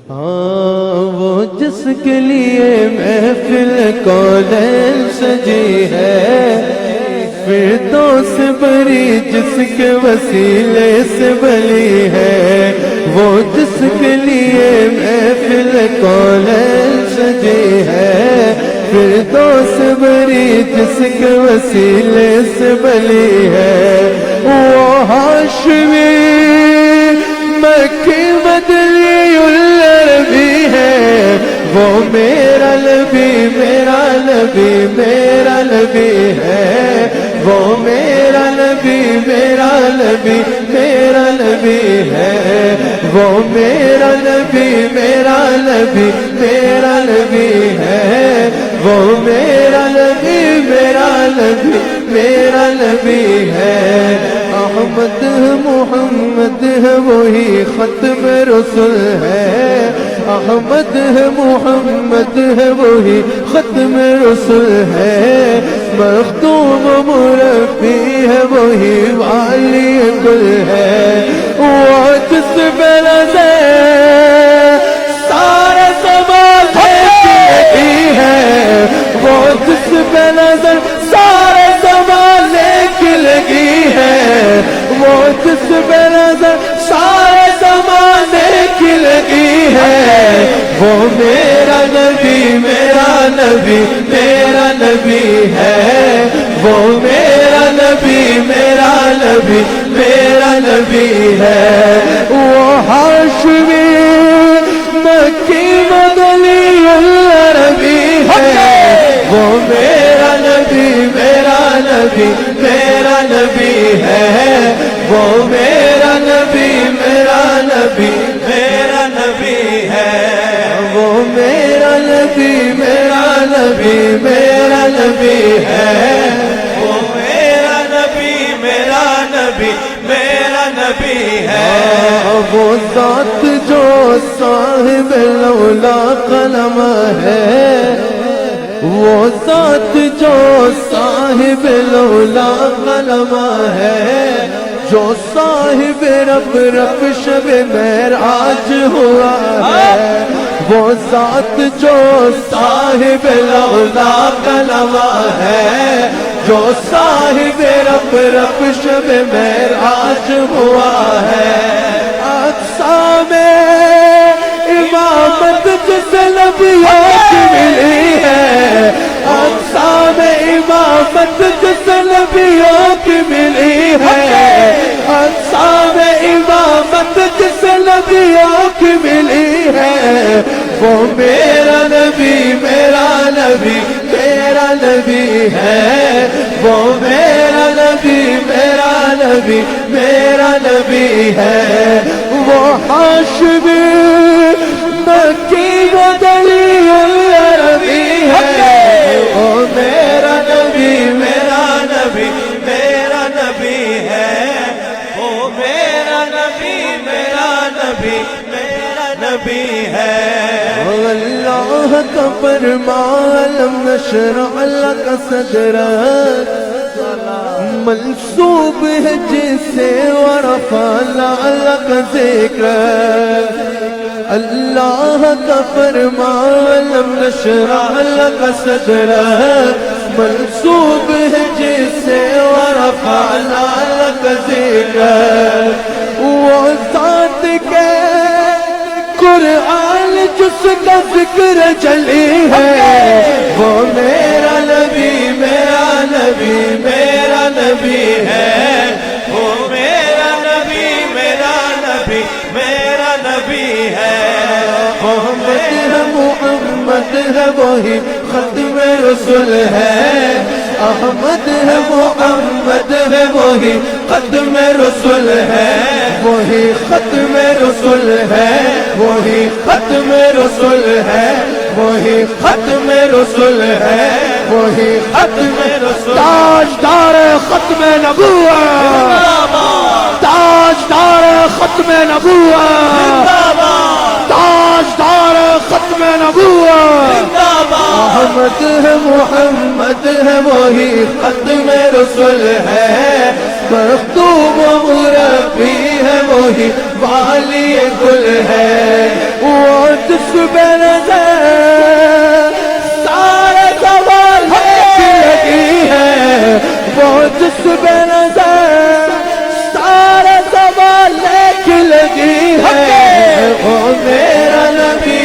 وہ جس کے لیے محفل کونین سجی ہے، فردوس بری جس کے وسیلے سے بلی ہے، وہ جس کے لیے محفل کونین سجی ہے، فردوس بری جس کے وسیلے سے بلی ہے، وہ ہاشمی مکی مدنی العربی ہے، وہ میرا نبی میرا نبی میرا نبی ہے، وہ میرا نبی میرا نبی میرا نبی ہے، وہ میرا نبی میرا نبی میرا نبی ہے، وہ میرا نبی میرا نبی میرا نبی ہے، احمد محمد ہے وہی ختم رسول ہے، احمد ہے محمد ہے وہی ختم رسول ہے، مختوم مربی ہے وہی والی کل ہے، وہ جس پہ نظر سارے زمان دیکھی ہے، وہ جس پہ نظر سارے زمانے کی لگی ہے، وہ جس پہ نظر سارے زمانے کی لگی ہے، وہ میرا نبی میرا نبی میرا نبی ہے، وہ میرا نبی میرا نبی میرا نبی ہے، وہ ہاشمی مکی مدنی العربی ہے، وہ میرا نبی میرا نبی میرا نبی ہے، وہ میرا نبی میرا نبی میرا نبی ہے، وہ میرا نبی میرا نبی میرا نبی ہے، وہ میرا نبی میرا نبی میرا نبی ہے، وہ ذات جو صاحب لولا قلم ہے، وہ ذات جو صاحب لولا قلم ہے، جو صاحب رب رب شب معراج ہوا ہے، وہ ذات جو صاحب لولا قلم ہے، جو صاحب رب رب شب معراج ہوا ہے، اقصا میں امامت جس نبیوں کی ملی ہے، اقصا میں امامت جس نبیوں کی ملی ہے، اقصا میں امامت جس نبیوں کی ملی ہے، وہ میرا نبی میرا نبی میرا نبی ہے، وہ میرا نبی میرا نبی میرا نبی ہے، وہ ہاشمی مکی مدنی العربی ہے، وہ میرا نبی میرا نبی میرا نبی ہے، وہ میرا نبی میرا نبی میرا نبی ہے، اللہ کا فرمان لم نشرح لك صدرك منسوب ہے جسے ورفعنا لك ذکرك، اللہ کا فرمان لم نشرح لك صدرك منسوب ہے جسے ورفعنا لك ذکرك، وہ ذات کے قرآن جس کا ذکر چلی ہے، وہ میرا نبی میرا نبی میرا نبی ہے، وہ میرا نبی میرا نبی میرا نبی ہے، محمد ہے وہی ختم رسول ہے، احمد ہے محمد ہے وہی ختم رسول ہے، وہی ختم رسول ہے، وہی ختم رسول ہے، وہی ختم رسول ہے، وہی ختم رسول، تاجدار ختم نبوت، تاجدار ختم نبوت، تاجدار ختم نبوت، احمد ہے محمد ہے وہی ختم رسول ہے، مختوم مربی ہے وہی والی کل ہے، وہ جس بے نظر سارے سوال لگی ہے، وہ جس بے نظر سارے سوال لگی ہے، وہ میرا نبی